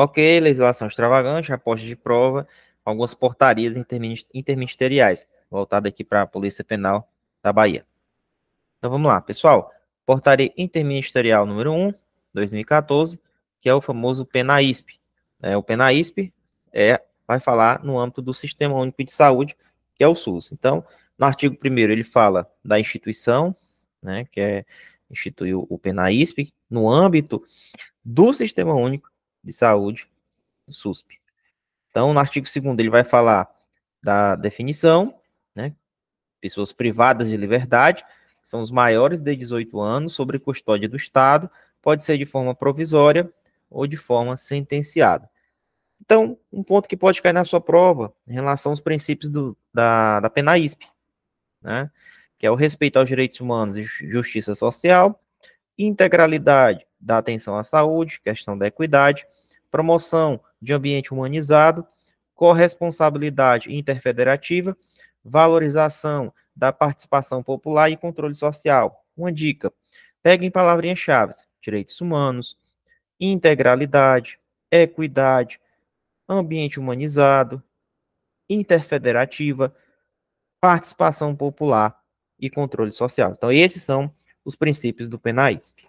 Ok, legislação extravagante, aposta de prova, algumas portarias interministeriais, voltada aqui para a Polícia Penal da Bahia. Então vamos lá, pessoal. Portaria Interministerial número 1, 2014, que é o famoso PENAISP. O PENAISP vai falar no âmbito do Sistema Único de Saúde, que é o SUS. Então, no artigo 1º, ele fala da instituição, né, que é instituir o PENAISP, no âmbito do Sistema Único de Saúde, SUSP. Então, no artigo 2º, ele vai falar da definição, né, pessoas privadas de liberdade, são os maiores de 18 anos, sob custódia do Estado, pode ser de forma provisória ou de forma sentenciada. Então, um ponto que pode cair na sua prova, em relação aos princípios da PENAISP, né, que é o respeito aos direitos humanos e justiça social, integralidade da atenção à saúde, questão da equidade, promoção de ambiente humanizado, corresponsabilidade interfederativa, valorização da participação popular e controle social. Uma dica: peguem palavrinhas-chave: direitos humanos, integralidade, equidade, ambiente humanizado, interfederativa, participação popular e controle social. Então, esses são os princípios do PENAISP.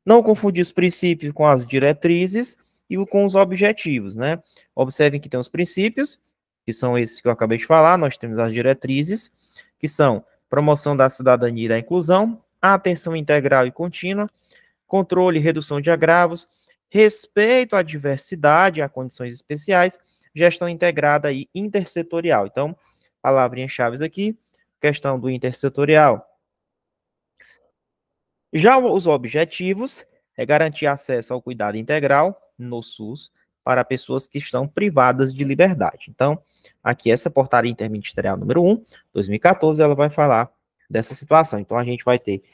Não confundir os princípios com as diretrizes e com os objetivos, né? Observem que tem os princípios, que são esses que eu acabei de falar, nós temos as diretrizes, que são promoção da cidadania e da inclusão, atenção integral e contínua, controle e redução de agravos, respeito à diversidade e a condições especiais, gestão integrada e intersetorial. Então, palavrinhas-chave aqui, questão do intersetorial. Já os objetivos é garantir acesso ao cuidado integral no SUS para pessoas que estão privadas de liberdade. Então, aqui essa portaria interministerial número 1, 2014, ela vai falar dessa situação. Então, a gente vai ter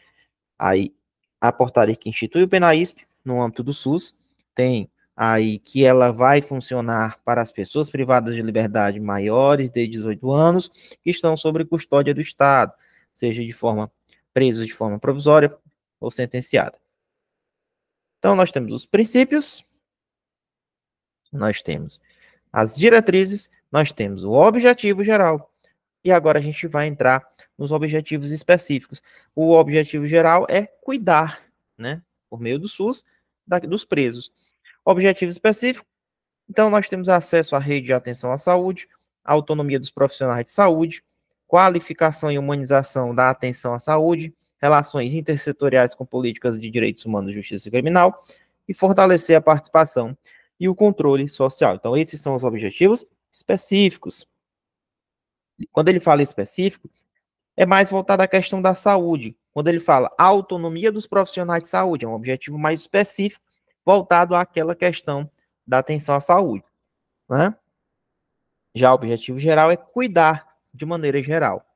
aí a portaria que institui o PENAISP no âmbito do SUS, tem aí que ela vai funcionar para as pessoas privadas de liberdade maiores de 18 anos que estão sob custódia do Estado, seja de forma presos de forma provisória ou sentenciada. Então, nós temos os princípios, nós temos as diretrizes, nós temos o objetivo geral. E agora a gente vai entrar nos objetivos específicos. O objetivo geral é cuidar, né, por meio do SUS, dos presos. Objetivo específico, então nós temos acesso à rede de atenção à saúde, autonomia dos profissionais de saúde, qualificação e humanização da atenção à saúde, relações intersetoriais com políticas de direitos humanos e justiça criminal, e fortalecer a participação e o controle social. Então, esses são os objetivos específicos. Quando ele fala específico, é mais voltado à questão da saúde. Quando ele fala autonomia dos profissionais de saúde, é um objetivo mais específico, voltado àquela questão da atenção à saúde, né? Já o objetivo geral é cuidar de maneira geral.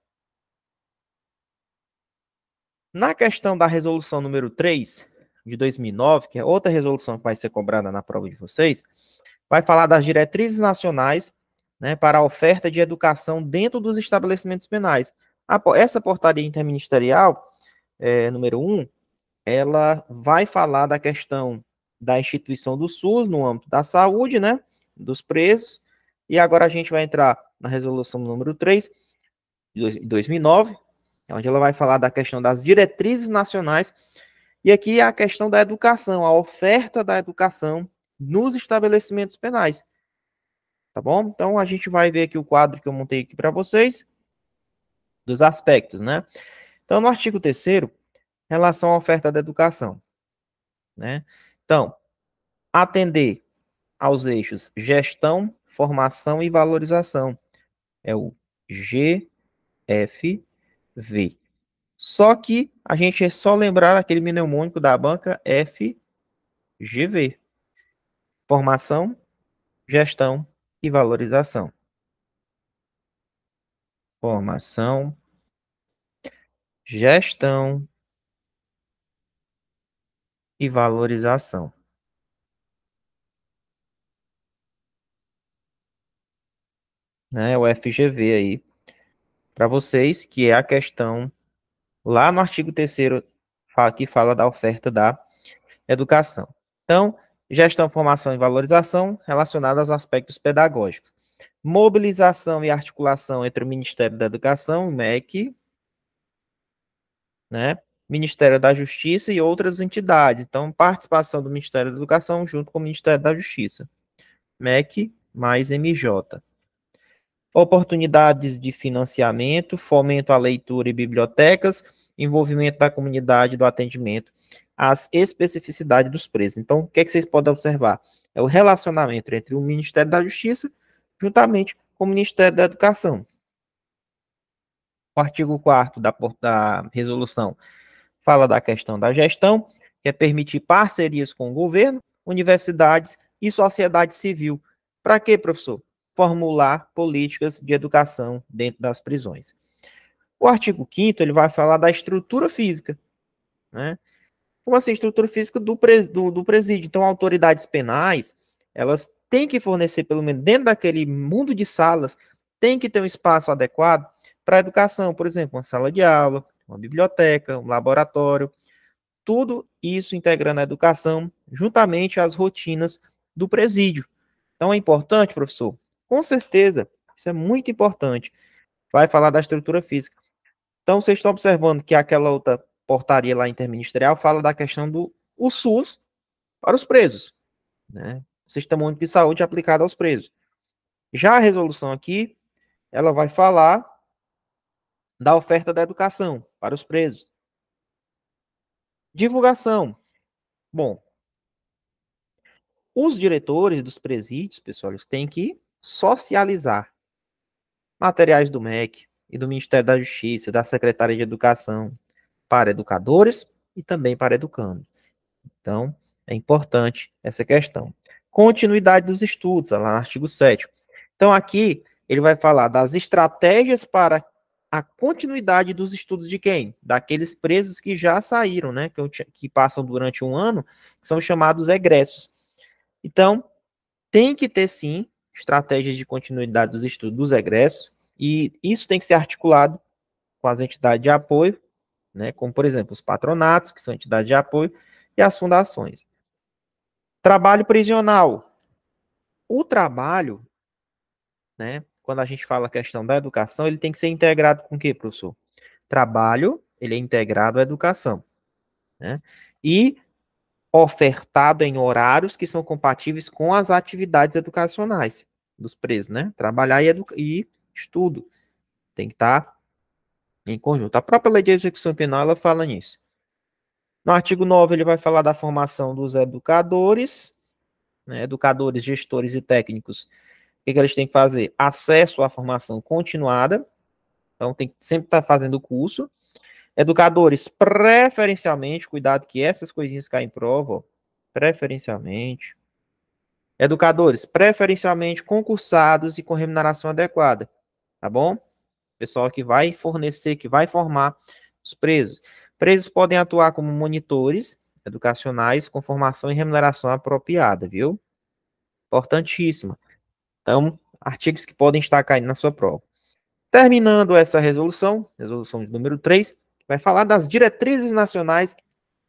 Na questão da resolução número 3, de 2009, que é outra resolução que vai ser cobrada na prova de vocês, vai falar das diretrizes nacionais, né, para a oferta de educação dentro dos estabelecimentos penais. Essa portaria interministerial, número 1, ela vai falar da questão da instituição do SUS no âmbito da saúde, né, dos presos, e agora a gente vai entrar na resolução número 3, de 2009, onde ela vai falar da questão das diretrizes nacionais, e aqui é a questão da educação, a oferta da educação nos estabelecimentos penais. Tá bom? Então, a gente vai ver aqui o quadro que eu montei aqui para vocês, dos aspectos, né? Então, no artigo 3º, relação à oferta da educação, né? Então, atender aos eixos gestão, formação e valorização. É o GFV. Só que a gente é só lembrar aquele mnemônico da banca FGV. Formação, gestão e valorização. Formação, gestão e valorização. Né? O FGV aí para vocês, que é a questão lá no artigo 3º que fala da oferta da educação. Então, Gestão, formação e valorização relacionada aos aspectos pedagógicos. Mobilização e articulação entre o Ministério da Educação, o MEC, né? Ministério da Justiça e outras entidades. Então, participação do Ministério da Educação junto com o Ministério da Justiça. MEC mais MJ. Oportunidades de financiamento, fomento à leitura e bibliotecas, envolvimento da comunidade do atendimento às especificidades dos preços. Então, o que é que vocês podem observar? É o relacionamento entre o Ministério da Justiça juntamente com o Ministério da Educação. O artigo 4º da resolução fala da questão da gestão, que é permitir parcerias com o governo, universidades e sociedade civil. Para quê, professor? Formular políticas de educação dentro das prisões. O artigo 5º, ele vai falar da estrutura física, né? Como assim, estrutura física do presídio? Então, autoridades penais, elas têm que fornecer, pelo menos dentro daquele mundo de salas, tem que ter um espaço adequado para a educação, por exemplo, uma sala de aula, uma biblioteca, um laboratório, tudo isso integrando a educação juntamente às rotinas do presídio. Então, é importante, professor? Com certeza, isso é muito importante. Vai falar da estrutura física. Então, vocês estão observando que aquela outra portaria lá interministerial fala da questão do SUS para os presos, né? O Sistema Único de Saúde aplicado aos presos. Já a resolução aqui, ela vai falar da oferta da educação para os presos. Divulgação. Bom, os diretores dos presídios, pessoal, eles têm que socializar materiais do MEC e do Ministério da Justiça, da Secretaria de Educação, para educadores e também para educandos. Então, é importante essa questão. Continuidade dos estudos, lá no artigo 7º. Então, aqui, ele vai falar das estratégias para a continuidade dos estudos de quem? Daqueles presos que já saíram, né? Que passam durante um ano, que são chamados egressos. Então, tem que ter, sim, estratégias de continuidade dos estudos dos egressos, e isso tem que ser articulado com as entidades de apoio, né? Como, por exemplo, os patronatos, que são entidades de apoio, e as fundações. Trabalho prisional. O trabalho, né, quando a gente fala a questão da educação, ele tem que ser integrado com o quê, professor? Trabalho, ele é integrado à educação, né? E ofertado em horários que são compatíveis com as atividades educacionais dos presos, né? Trabalhar e estudo. Tem que estar em conjunto. A própria lei de execução penal, ela fala nisso. No artigo 9, ele vai falar da formação dos educadores, né, educadores, gestores e técnicos. O que eles têm que fazer? Acesso à formação continuada, então tem que sempre estar fazendo o curso. Educadores, preferencialmente, cuidado que essas coisinhas caem em prova, ó, preferencialmente. Educadores, preferencialmente concursados e com remuneração adequada, tá bom? Pessoal que vai fornecer, que vai formar os presos. Presos podem atuar como monitores educacionais com formação e remuneração apropriada, viu? Importantíssimo. Então, artigos que podem estar caindo na sua prova. Terminando essa resolução, resolução de número 3, vai falar das diretrizes nacionais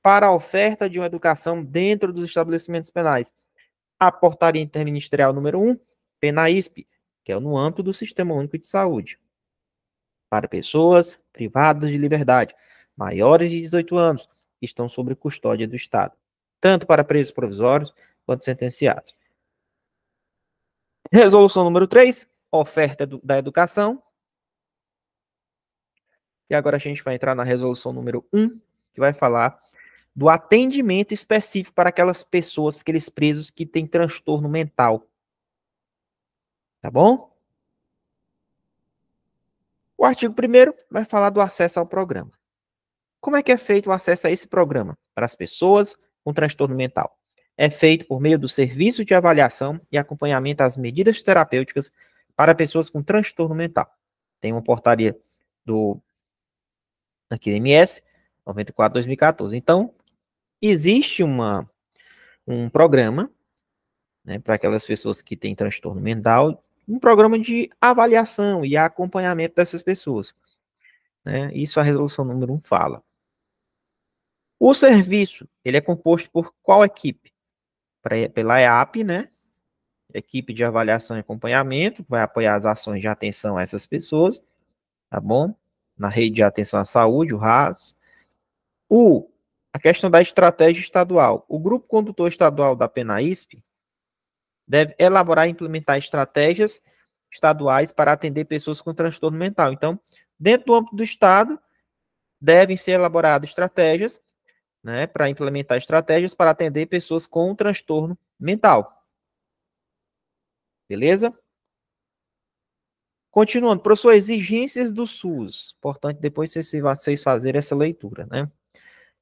para a oferta de uma educação dentro dos estabelecimentos penais. A portaria interministerial número 1, PENAISP, que é no âmbito do Sistema Único de Saúde, para pessoas privadas de liberdade, maiores de 18 anos, que estão sob custódia do Estado, tanto para presos provisórios quanto sentenciados. Resolução número 3, oferta da educação. E agora a gente vai entrar na resolução número 1, que vai falar do atendimento específico para aquelas pessoas, aqueles presos que têm transtorno mental. Tá bom? O artigo 1º vai falar do acesso ao programa. Como é que é feito o acesso a esse programa para as pessoas com transtorno mental? É feito por meio do serviço de avaliação e acompanhamento às medidas terapêuticas para pessoas com transtorno mental. Tem uma portaria aqui do MS 94/2014. Então, existe um programa, né, para aquelas pessoas que têm transtorno mental, um programa de avaliação e acompanhamento dessas pessoas, né? Isso a resolução número 1 fala. O serviço, ele é composto por qual equipe? pela EAP, né? Equipe de avaliação e acompanhamento, vai apoiar as ações de atenção a essas pessoas, tá bom? Na rede de atenção à saúde, o RAS. A questão da estratégia estadual. O grupo condutor estadual da PENAISP deve elaborar e implementar estratégias estaduais para atender pessoas com transtorno mental. Então, dentro do âmbito do Estado, devem ser elaboradas estratégias, né, para implementar estratégias para atender pessoas com transtorno mental. Beleza? Continuando, professor, exigências do SUS. Importante depois vocês fazerem essa leitura, né?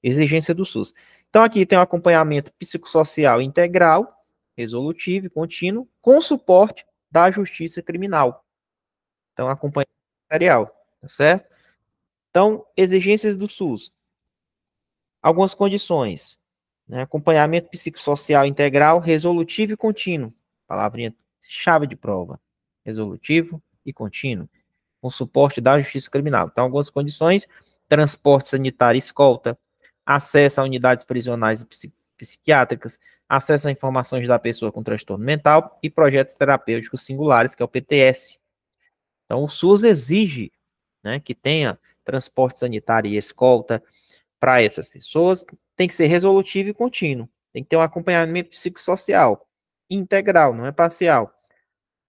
Exigência do SUS. Então, aqui tem um acompanhamento psicossocial integral, resolutivo e contínuo, com suporte da justiça criminal. Então, acompanhamento material, tá certo? Então, exigências do SUS. Algumas condições, né? Acompanhamento psicossocial integral, resolutivo e contínuo. Palavrinha chave de prova. Resolutivo e contínuo. Com suporte da justiça criminal. Então, algumas condições: transporte sanitário, escolta, acesso a unidades prisionais e psiquiátricas, acesso a informações da pessoa com transtorno mental e projetos terapêuticos singulares, que é o PTS. Então, o SUS exige, né, que tenha transporte sanitário e escolta para essas pessoas, tem que ser resolutivo e contínuo. Tem que ter um acompanhamento psicossocial integral, não é parcial.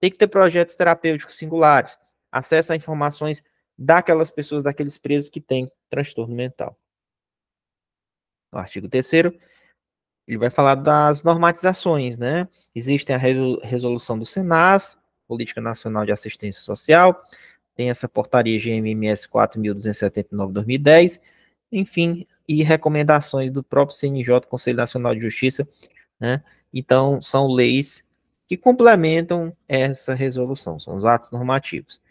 Tem que ter projetos terapêuticos singulares, acesso a informações daquelas pessoas, daqueles presos que têm transtorno mental. No artigo 3º, ele vai falar das normatizações, né? Existem a resolução do SENAS, Política Nacional de Assistência Social, tem essa portaria GMMS 4.279/2010, enfim, e recomendações do próprio CNJ, Conselho Nacional de Justiça, né? Então, são leis que complementam essa resolução, são os atos normativos.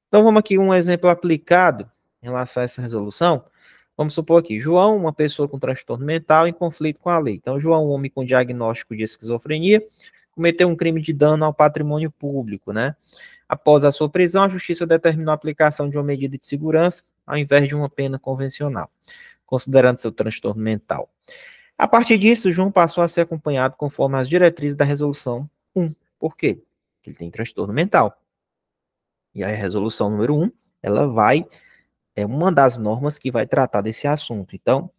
Então, vamos aqui um exemplo aplicado em relação a essa resolução. Vamos supor aqui, João, uma pessoa com transtorno mental em conflito com a lei. Então, João, um homem com diagnóstico de esquizofrenia, cometeu um crime de dano ao patrimônio público, né? Após a sua prisão, a justiça determinou a aplicação de uma medida de segurança ao invés de uma pena convencional, considerando seu transtorno mental. A partir disso, João passou a ser acompanhado conforme as diretrizes da resolução 1. Por quê? Porque ele tem transtorno mental. E aí a resolução número 1, ela é uma das normas que vai tratar desse assunto. Então,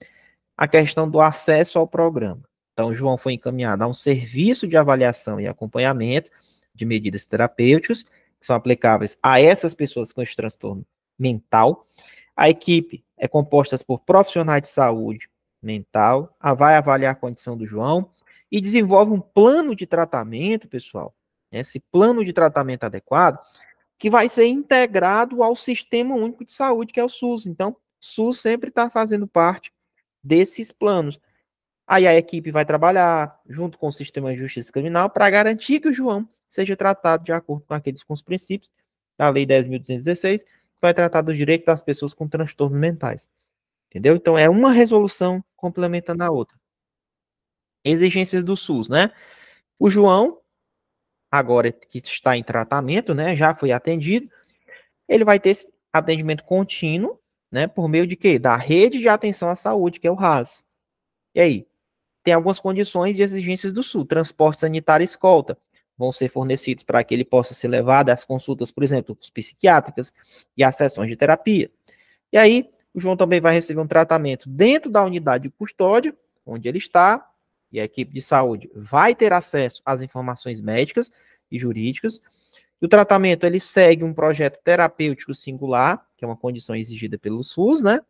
a questão do acesso ao programa. Então, João foi encaminhado a um serviço de avaliação e acompanhamento de medidas terapêuticas que são aplicáveis a essas pessoas com esse transtorno mental. A equipe é composta por profissionais de saúde mental, vai avaliar a condição do João e desenvolve um plano de tratamento, pessoal. Esse plano de tratamento adequado que vai ser integrado ao Sistema Único de Saúde, que é o SUS. Então, o SUS sempre está fazendo parte desses planos. Aí a equipe vai trabalhar junto com o Sistema de Justiça Criminal para garantir que o João seja tratado de acordo com os princípios da Lei 10.216, que vai tratar dos direitos das pessoas com transtornos mentais. Entendeu? Então, é uma resolução complementando a outra. Exigências do SUS, né? O João, agora que está em tratamento, né, já foi atendido, ele vai ter esse atendimento contínuo, né, por meio de quê? Da rede de atenção à saúde, que é o RAS. E aí? Tem algumas condições de exigências do SUS. Transporte sanitário e escolta vão ser fornecidos para que ele possa ser levado às consultas, por exemplo, psiquiátricas e às sessões de terapia. E aí, o João também vai receber um tratamento dentro da unidade de custódia, onde ele está, e a equipe de saúde vai ter acesso às informações médicas e jurídicas. E o tratamento, ele segue um projeto terapêutico singular, que é uma condição exigida pelo SUS, né?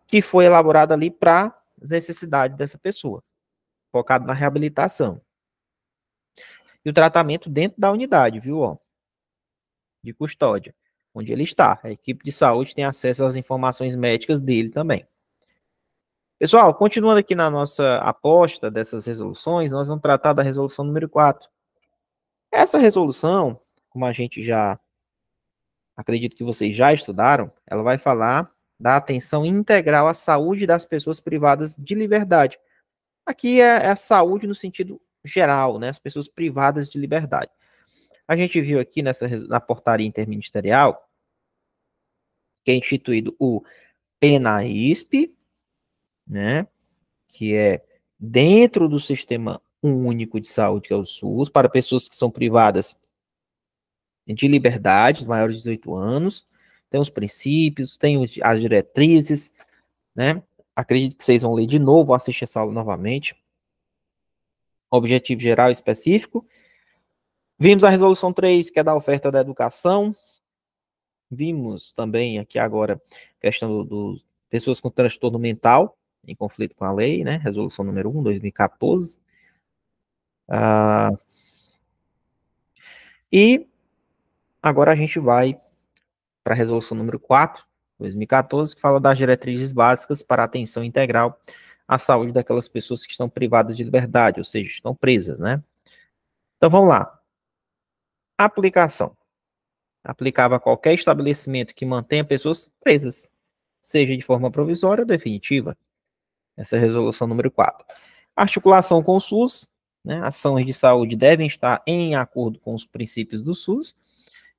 Que foi elaborado ali para as necessidades dessa pessoa, focado na reabilitação. E o tratamento dentro da unidade, viu, ó, de custódia, onde ele está. A equipe de saúde tem acesso às informações médicas dele também. Pessoal, continuando aqui na nossa aposta dessas resoluções, nós vamos tratar da resolução número 4. Essa resolução, como a gente já acredito que vocês já estudaram, ela vai falar da atenção integral à saúde das pessoas privadas de liberdade. Aqui é a saúde no sentido geral, né? As pessoas privadas de liberdade. A gente viu aqui na portaria interministerial que é instituído o PENAISP, né? Que é dentro do Sistema Único de Saúde, que é o SUS, para pessoas que são privadas de liberdade, maiores de 18 anos, tem os princípios, tem as diretrizes, né? Acredito que vocês vão ler de novo, assistir essa aula novamente. Objetivo geral e específico. Vimos a resolução 3, que é da oferta da educação. Vimos também aqui agora a questão do pessoas com transtorno mental em conflito com a lei, né? Resolução número 1, 2014. E agora a gente vai para a resolução número 4, 2014, que fala das diretrizes básicas para a atenção integral à saúde daquelas pessoas que estão privadas de liberdade, ou seja, estão presas, né? Então vamos lá. Aplicação. Aplicava a qualquer estabelecimento que mantenha pessoas presas, seja de forma provisória ou definitiva. Essa é a resolução número 4. Articulação com o SUS, né? Ações de saúde devem estar em acordo com os princípios do SUS,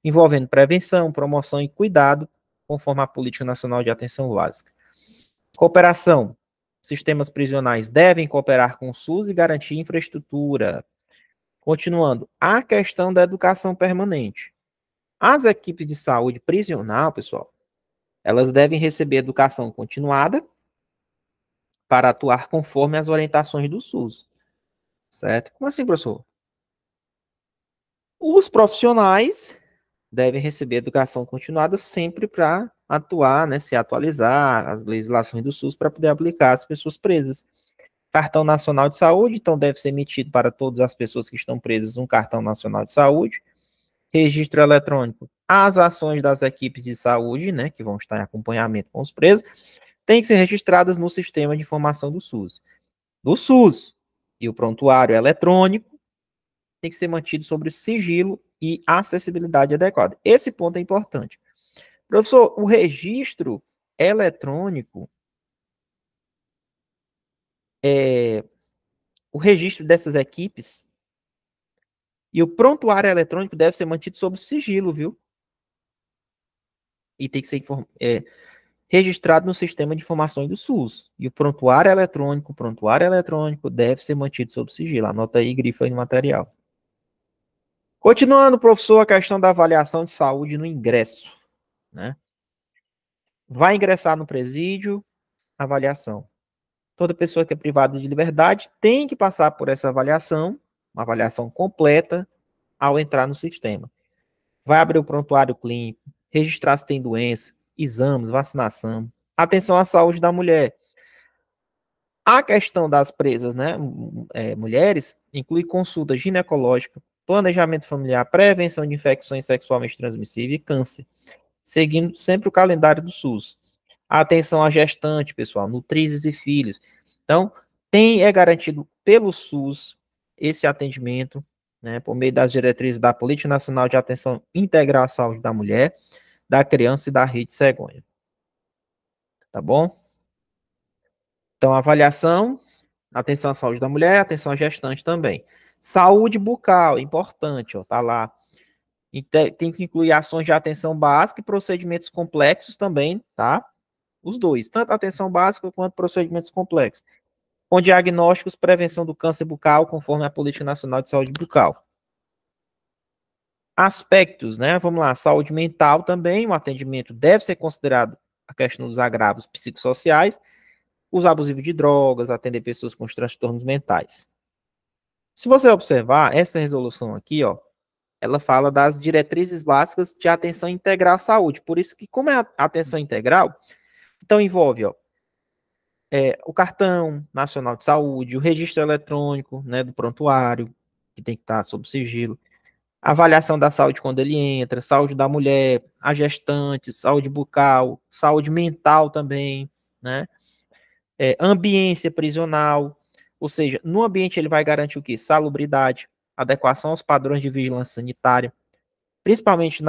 envolvendo prevenção, promoção e cuidado, conforme a Política Nacional de Atenção Básica. Cooperação. Sistemas prisionais devem cooperar com o SUS e garantir infraestrutura. Continuando, a questão da educação permanente. As equipes de saúde prisional, pessoal, elas devem receber educação continuada para atuar conforme as orientações do SUS. Certo? Como assim, professor? Os profissionais devem receber educação continuada sempre para atuar, né, se atualizar as legislações do SUS para poder aplicar as pessoas presas. Cartão Nacional de Saúde, então deve ser emitido para todas as pessoas que estão presas um cartão nacional de saúde. Registro eletrônico. As ações das equipes de saúde, né, que vão estar em acompanhamento com os presos, têm que ser registradas no sistema de informação do SUS. Do SUS. E o prontuário eletrônico tem que ser mantido sobre sigilo e acessibilidade adequada. Esse ponto é importante. Professor, o registro eletrônico, o registro dessas equipes e o prontuário eletrônico deve ser mantido sob sigilo, viu? E tem que ser registrado no sistema de informações do SUS. E o prontuário eletrônico deve ser mantido sob sigilo. Anota aí, grifa aí no material. Continuando, professor, a questão da avaliação de saúde no ingresso, né? Vai ingressar no presídio, avaliação. Toda pessoa que é privada de liberdade tem que passar por essa avaliação, uma avaliação completa, ao entrar no sistema. Vai abrir o prontuário clínico, registrar se tem doença, exames, vacinação. Atenção à saúde da mulher. A questão das presas, né, mulheres, inclui consulta ginecológica, planejamento familiar, prevenção de infecções sexualmente transmissíveis e câncer, seguindo sempre o calendário do SUS. Atenção à gestante, pessoal, nutrizes e filhos. Então, é garantido pelo SUS esse atendimento, né, por meio das diretrizes da Política Nacional de Atenção Integral à Saúde da Mulher, da Criança e da Rede Cegonha. Tá bom? Então, avaliação, atenção à saúde da mulher, atenção à gestante também. Saúde bucal, importante, ó, tá lá. Tem que incluir ações de atenção básica e procedimentos complexos também, tá? Os dois, tanto atenção básica quanto procedimentos complexos. Com diagnósticos, prevenção do câncer bucal, conforme a Política Nacional de Saúde Bucal. Aspectos, né? Vamos lá, saúde mental também, o atendimento deve ser considerado a questão dos agravos psicossociais, uso abusivo de drogas, atender pessoas com transtornos mentais. Se você observar, essa resolução aqui, ó, ela fala das diretrizes básicas de atenção integral à saúde. Por isso que, como é a atenção integral, então envolve, ó, o cartão nacional de saúde, o registro eletrônico, né, do prontuário, que tem que estar sob sigilo, avaliação da saúde quando ele entra, saúde da mulher, a gestante, saúde bucal, saúde mental também, né, ambiência prisional, ou seja, no ambiente ele vai garantir o quê? Salubridade, adequação aos padrões de vigilância sanitária, principalmente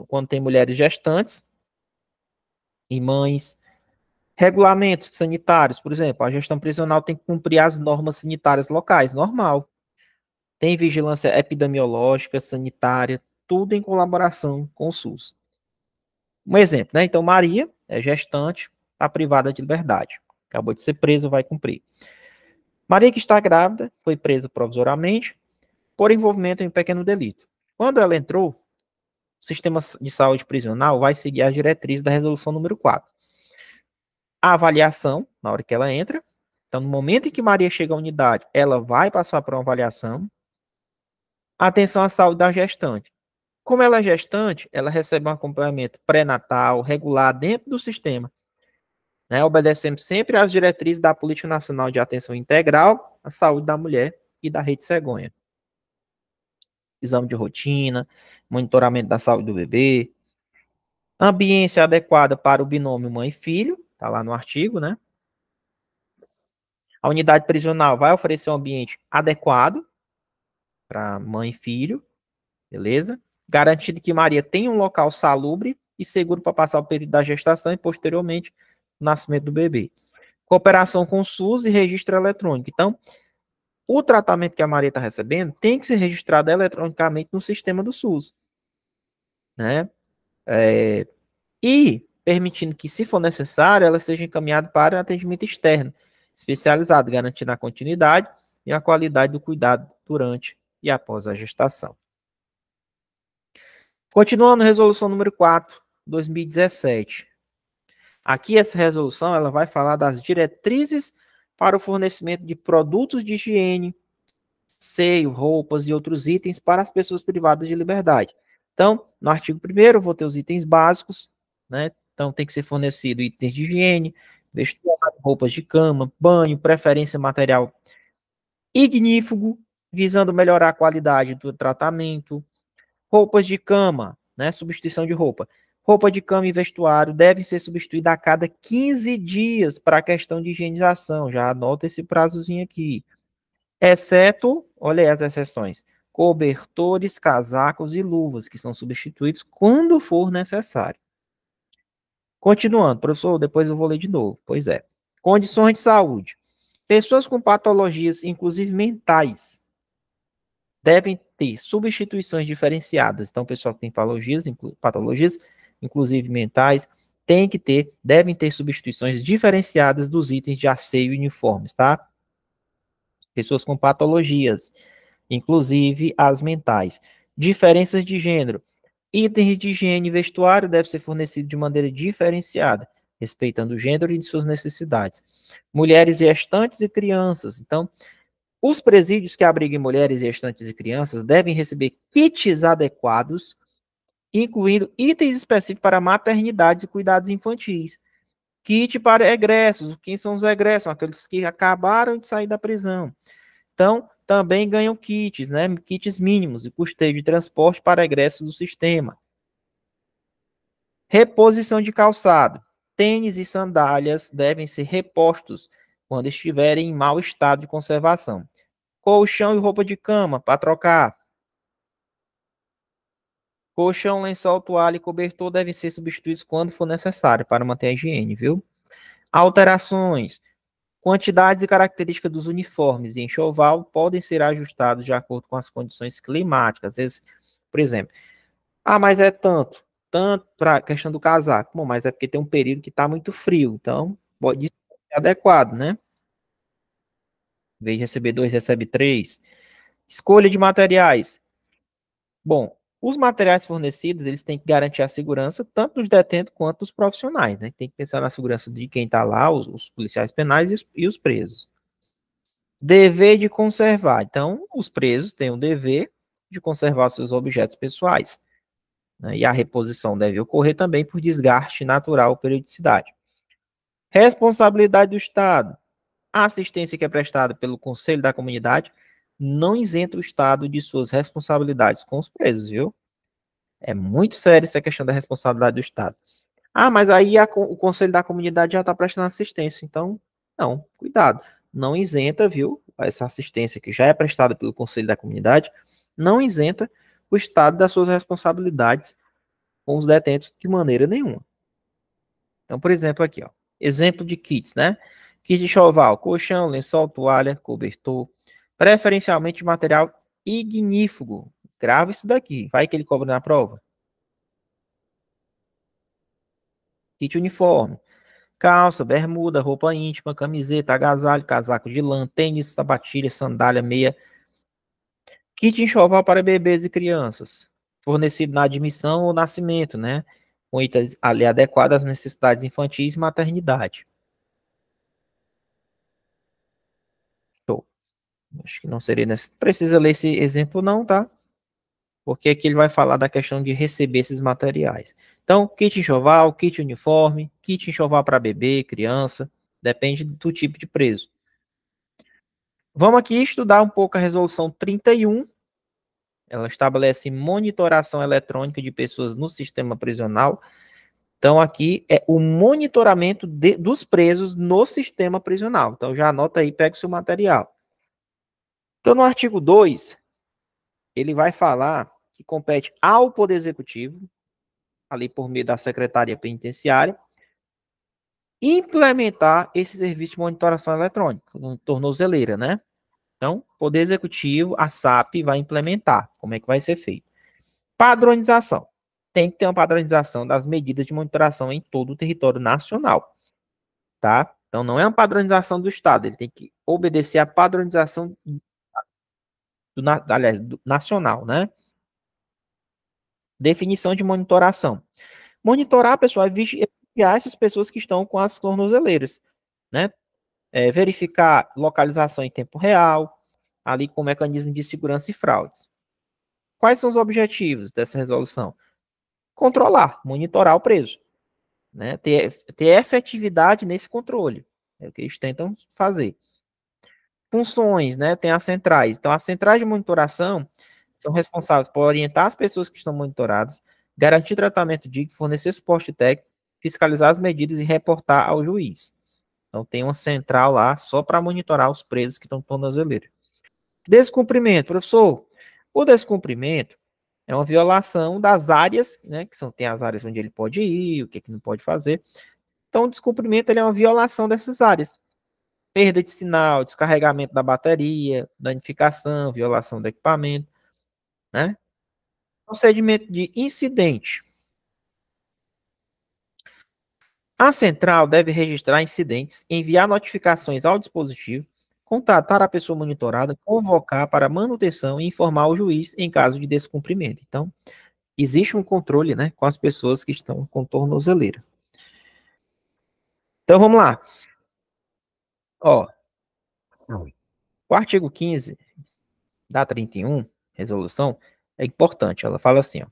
quando tem mulheres gestantes e mães. Regulamentos sanitários, por exemplo, a gestão prisional tem que cumprir as normas sanitárias locais, normal. Tem vigilância epidemiológica, sanitária, tudo em colaboração com o SUS. Um exemplo, né? Então, Maria é gestante, está privada de liberdade. Acabou de ser presa, vai cumprir. Maria, que está grávida, foi presa provisoriamente por envolvimento em pequeno delito. Quando ela entrou, o sistema de saúde prisional vai seguir as diretrizes da resolução número 4. A avaliação, na hora que ela entra. Então, no momento em que Maria chega à unidade, ela vai passar por uma avaliação. Atenção à saúde da gestante. Como ela é gestante, ela recebe um acompanhamento pré-natal, regular dentro do sistema, né, obedecendo sempre às diretrizes da Política Nacional de Atenção Integral à Saúde da Mulher e da Rede Cegonha. Exame de rotina, monitoramento da saúde do bebê, ambiência adequada para o binômio mãe e filho, está lá no artigo, né? A unidade prisional vai oferecer um ambiente adequado para mãe e filho, beleza? Garantindo que Maria tenha um local salubre e seguro para passar o período da gestação e, posteriormente, o nascimento do bebê. Cooperação com o SUS e registro eletrônico. Então, o tratamento que a Maria está recebendo tem que ser registrado eletronicamente no sistema do SUS, né? E permitindo que, se for necessário, ela seja encaminhada para atendimento externo, especializado, garantindo a continuidade e a qualidade do cuidado durante e após a gestação. Continuando, resolução número 4, 2017. Aqui essa resolução ela vai falar das diretrizes para o fornecimento de produtos de higiene, seio, roupas e outros itens para as pessoas privadas de liberdade. Então, no artigo 1º, eu vou ter os itens básicos, né? Então, tem que ser fornecido itens de higiene, vestuário, roupas de cama, banho, preferência material ignífugo, visando melhorar a qualidade do tratamento, roupas de cama, né? Substituição de roupa. Roupa de cama e vestuário devem ser substituídos a cada 15 dias para a questão de higienização. Já anota esse prazozinho aqui. Exceto, olha aí as exceções, cobertores, casacos e luvas, que são substituídos quando for necessário. Continuando, professor, depois eu vou ler de novo. Pois é. Condições de saúde. Pessoas com patologias, inclusive mentais, devem ter substituições diferenciadas. Então, pessoal que tem patologias, inclusive mentais, devem ter substituições diferenciadas dos itens de asseio e uniformes, tá? Pessoas com patologias, inclusive as mentais. Diferenças de gênero. Itens de higiene e vestuário devem ser fornecidos de maneira diferenciada, respeitando o gênero e suas necessidades. Mulheres gestantes e crianças. Então, os presídios que abriguem mulheres gestantes e crianças devem receber kits adequados, incluindo itens específicos para maternidade e cuidados infantis. Kit para egressos. Quem são os egressos? São aqueles que acabaram de sair da prisão. Então, também ganham kits, né? Kits mínimos e custeio de transporte para egressos do sistema. Reposição de calçado. Tênis e sandálias devem ser repostos quando estiverem em mau estado de conservação. Colchão e roupa de cama para trocar. Colchão, lençol, toalha e cobertor devem ser substituídos quando for necessário para manter a higiene, viu? Alterações. Quantidades e características dos uniformes e enxoval podem ser ajustados de acordo com as condições climáticas. Às vezes, por exemplo, mas é tanto para a questão do casaco. Bom, mas é porque tem um período que está muito frio, então pode ser adequado, né? Em vez de receber 2, recebe 3. Escolha de materiais. Bom, os materiais fornecidos, eles têm que garantir a segurança tanto dos detentos quanto dos profissionais, né? Tem que pensar na segurança de quem está lá, os policiais penais e os presos. Dever de conservar. Então, os presos têm o dever de conservar seus objetos pessoais, né? E a reposição deve ocorrer também por desgaste natural ou periodicidade. Responsabilidade do Estado. A assistência que é prestada pelo Conselho da Comunidade não isenta o Estado de suas responsabilidades com os presos, viu? É muito sério essa questão da responsabilidade do Estado. Mas aí o Conselho da Comunidade já está prestando assistência. Então, não, cuidado. Não isenta, viu? Essa assistência que já é prestada pelo Conselho da Comunidade, não isenta o Estado das suas responsabilidades com os detentos de maneira nenhuma. Então, por exemplo, aqui, ó. Exemplo de kits, né? Kit de enxoval, colchão, lençol, toalha, cobertor, preferencialmente de material ignífugo. Grava isso daqui. Vai que ele cobra na prova. Kit uniforme. calça, bermuda, roupa íntima, camiseta, agasalho, casaco de lã, tênis, sapatilha, sandália, meia, kit enxoval para bebês e crianças, fornecido na admissão ou nascimento, né? Com itens ali adequados às necessidades infantis e maternidade. Show. Acho que não seria necessário. Precisa ler esse exemplo, não, tá? Porque aqui ele vai falar da questão de receber esses materiais. Então, kit enxoval, kit uniforme, kit enxoval para bebê, criança, depende do tipo de preso. Vamos aqui estudar um pouco a resolução 31. Ela estabelece monitoração eletrônica de pessoas no sistema prisional. Então, aqui é o monitoramento dos presos no sistema prisional. Então, já anota aí, pega o seu material. Então, no artigo 2, ele vai falar que compete ao Poder Executivo, ali por meio da Secretaria Penitenciária, implementar esse serviço de monitoração eletrônica, tornozeleira, né? Então, Poder Executivo, a SAP, vai implementar. Como é que vai ser feito? Padronização. Tem que ter uma padronização das medidas de monitoração em todo o território nacional, tá? Então, não é uma padronização do Estado, ele tem que obedecer à padronização do nacional, né? Definição de monitoração. Monitorar, pessoal, é vigiar essas pessoas que estão com as tornozeleiras, né? Verificar localização em tempo real, ali com mecanismo de segurança e fraudes. Quais são os objetivos dessa resolução? Controlar, monitorar o preso, né? Ter efetividade nesse controle. É o que eles tentam fazer. Funções, né? Tem as centrais. Então, as centrais de monitoração são responsáveis por orientar as pessoas que estão monitoradas, garantir tratamento digno, fornecer suporte técnico, fiscalizar as medidas e reportar ao juiz. Então, tem uma central lá só para monitorar os presos que estão com tornozeleira. Descumprimento, professor. O descumprimento é uma violação das áreas, né? Tem as áreas onde ele pode ir, o que não pode fazer. Então, o descumprimento ele é uma violação dessas áreas. Perda de sinal, descarregamento da bateria, danificação, violação do equipamento, né? Procedimento de incidente. A central deve registrar incidentes, enviar notificações ao dispositivo, contatar a pessoa monitorada, convocar para manutenção e informar o juiz em caso de descumprimento. Então, existe um controle, né, com as pessoas que estão com tornozeleira. Então, vamos lá. Ó, o artigo 15 da 31, resolução, é importante. Ela fala assim, ó.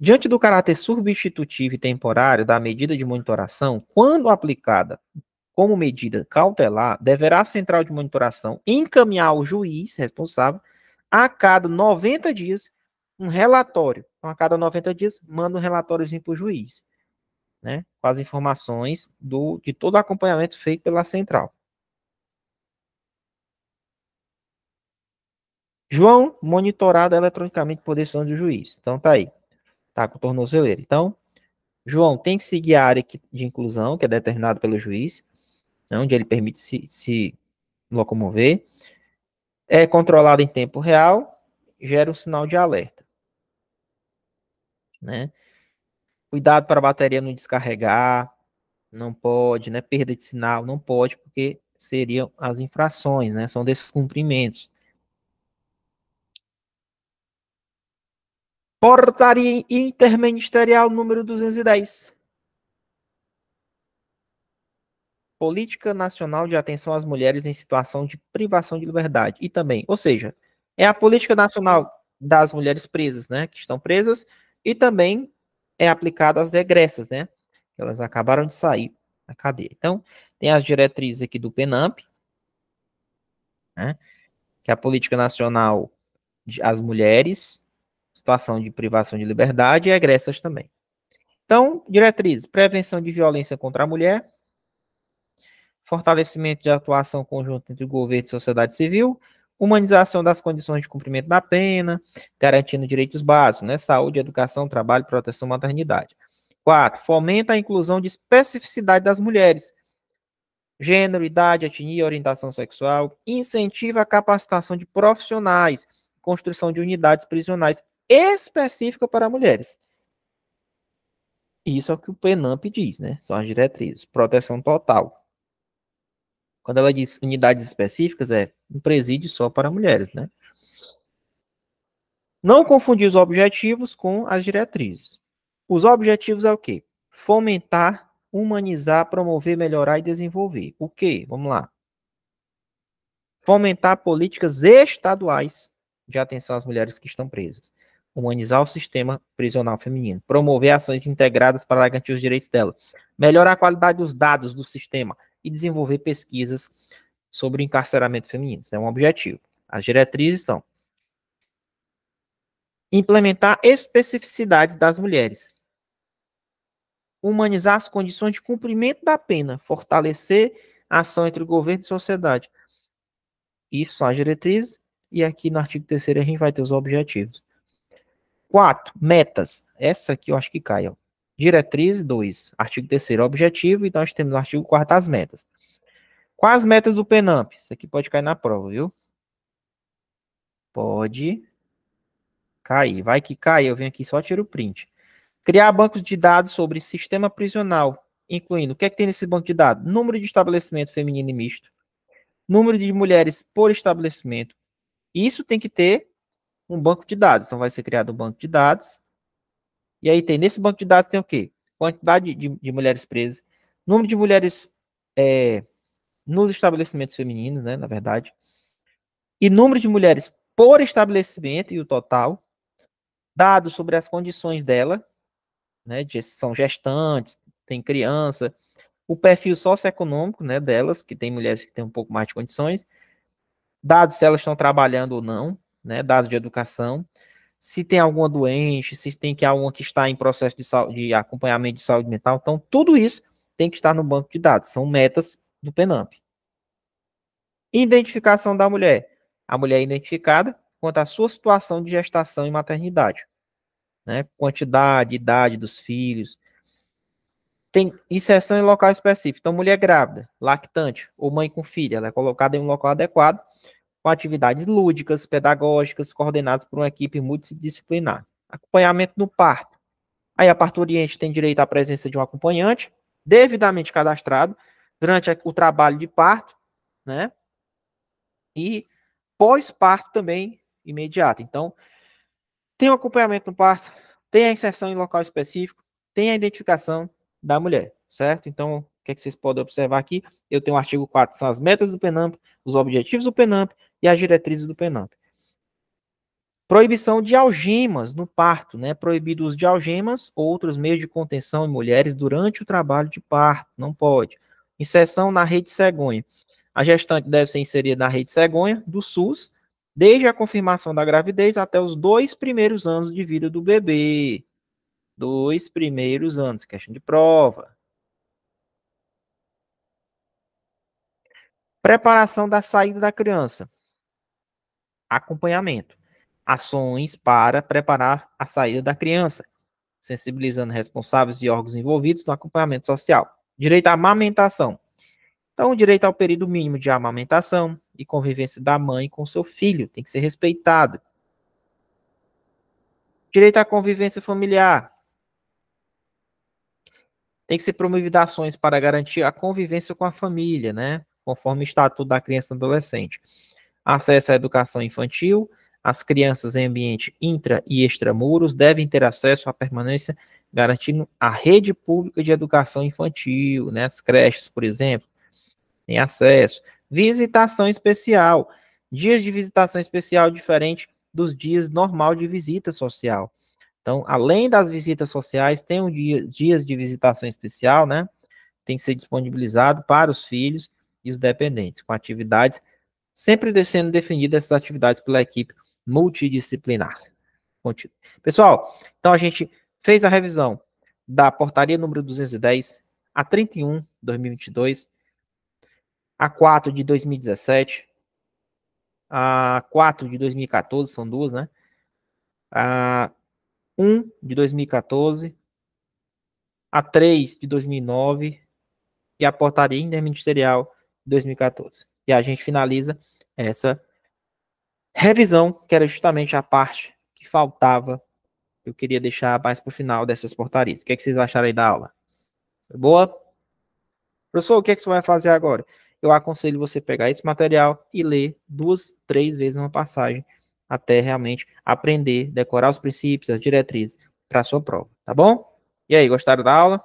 Diante do caráter substitutivo e temporário da medida de monitoração, quando aplicada como medida cautelar, deverá a central de monitoração encaminhar ao juiz responsável a cada 90 dias um relatório. Então, a cada 90 dias, manda um relatóriozinho para o juiz, né? Com as informações de todo o acompanhamento feito pela central. João, monitorado eletronicamente por decisão do juiz. Então, tá aí. Tá com tornozeleira. Então, João tem que seguir a área de inclusão, que é determinada pelo juiz, onde ele permite se locomover. É controlado em tempo real, gera um sinal de alerta, né? Cuidado para a bateria não descarregar, não pode, né? Perda de sinal, não pode, porque seriam as infrações, né? São descumprimentos. Portaria Interministerial número 210. Política Nacional de Atenção às Mulheres em Situação de Privação de Liberdade. E também, ou seja, é a Política Nacional das Mulheres Presas, né? Que estão presas, e também é aplicado às egressas, né? Elas acabaram de sair da cadeia. Então, tem as diretrizes aqui do PENAMP, né? Que é a Política Nacional às Mulheres, situação de privação de liberdade e egressas também. Então, diretrizes: prevenção de violência contra a mulher, fortalecimento de atuação conjunta entre o governo e sociedade civil, humanização das condições de cumprimento da pena, garantindo direitos básicos, né? Saúde, educação, trabalho, proteção, maternidade. 4. Fomenta a inclusão de especificidade das mulheres, gênero, idade, etnia, orientação sexual, incentiva a capacitação de profissionais, construção de unidades prisionais específicas para mulheres. Isso é o que o PNAMP diz, né? São as diretrizes. Proteção total. Quando ela diz unidades específicas, é um presídio só para mulheres, né? Não confundir os objetivos com as diretrizes. Os objetivos é o quê? Fomentar, humanizar, promover, melhorar e desenvolver. O quê? Vamos lá. Fomentar políticas estaduais de atenção às mulheres que estão presas. Humanizar o sistema prisional feminino. Promover ações integradas para garantir os direitos dela. Melhorar a qualidade dos dados do sistema e desenvolver pesquisas sobre o encarceramento feminino. Isso é um objetivo. As diretrizes são implementar especificidades das mulheres, humanizar as condições de cumprimento da pena, fortalecer a ação entre o governo e a sociedade. Isso são as diretrizes, e aqui no artigo 3º a gente vai ter os objetivos. 4, metas. Essa aqui eu acho que cai, ó. Diretriz 2, artigo 3º, objetivo, e nós temos no artigo 4º as metas. Quais as metas do PNAMP? Isso aqui pode cair na prova, viu? Pode cair. Vai que cai, eu venho aqui só tiro o print. Criar bancos de dados sobre sistema prisional, incluindo o que é que tem nesse banco de dados? Número de estabelecimento feminino e misto, número de mulheres por estabelecimento. Isso tem que ter um banco de dados. Então vai ser criado um banco de dados. E aí tem, nesse banco de dados tem o quê? Quantidade de mulheres presas, número de mulheres nos estabelecimentos femininos, né, na verdade, e número de mulheres por estabelecimento e o total, dados sobre as condições dela, né, são gestantes, tem criança, o perfil socioeconômico, né, delas, que tem mulheres que têm um pouco mais de condições, dados se elas estão trabalhando ou não, né, dados de educação, se tem alguma doente, se tem que alguma que está em processo de acompanhamento de saúde mental. Então, tudo isso tem que estar no banco de dados. São metas do PNAMP. Identificação da mulher. A mulher é identificada quanto à sua situação de gestação e maternidade. Né? Quantidade, idade dos filhos. Tem inserção em local específico. Então, mulher grávida, lactante ou mãe com filha, ela é colocada em um local adequado, com atividades lúdicas, pedagógicas, coordenadas por uma equipe multidisciplinar. Acompanhamento no parto. Aí a parturiente tem direito à presença de um acompanhante, devidamente cadastrado, durante o trabalho de parto, né? E pós-parto também imediato. Então, tem o acompanhamento no parto, tem a inserção em local específico, tem a identificação da mulher, certo? Então, o que é que vocês podem observar aqui? Eu tenho o artigo 4, são as metas do PNAMP, os objetivos do PNAMP e as diretrizes do PNAMP. Proibição de algemas no parto, né? Proibido o uso de algemas ou outros meios de contenção em mulheres durante o trabalho de parto, não pode. Inserção na rede cegonha. A gestante deve ser inserida na rede cegonha do SUS, desde a confirmação da gravidez até os 2 primeiros anos de vida do bebê. 2 primeiros anos, questão de prova. Preparação da saída da criança. Acompanhamento. Ações para preparar a saída da criança, sensibilizando responsáveis e órgãos envolvidos no acompanhamento social. Direito à amamentação. Então, o direito ao período mínimo de amamentação e convivência da mãe com seu filho tem que ser respeitado. Direito à convivência familiar. Tem que ser promovidas ações para garantir a convivência com a família, né? Conforme o Estatuto da Criança e do Adolescente. Acesso à educação infantil. As crianças em ambiente intra e extramuros devem ter acesso à permanência garantindo a rede pública de educação infantil, né? As creches, por exemplo, têm acesso. Visitação especial. Dias de visitação especial diferente dos dias normal de visita social. Então, além das visitas sociais, tem dias de visitação especial, né? Tem que ser disponibilizado para os filhos e os dependentes, com atividades, sempre sendo definidas essas atividades pela equipe multidisciplinar. Pessoal, então a gente fez a revisão da portaria número 210, a 31 de 2022, a 4 de 2017, a 4 de 2014, são duas, né? A 1 de 2014, a 3 de 2009 e a portaria interministerial de 2014. E a gente finaliza essa revisão, que era justamente a parte que faltava eu queria deixar mais para o final dessas portarias. O que é que vocês acharam aí da aula? Foi boa? Professor, o que é que você vai fazer agora? Eu aconselho você pegar esse material e ler 2, 3 vezes uma passagem, até realmente aprender, decorar os princípios, as diretrizes para a sua prova, tá bom? E aí, gostaram da aula?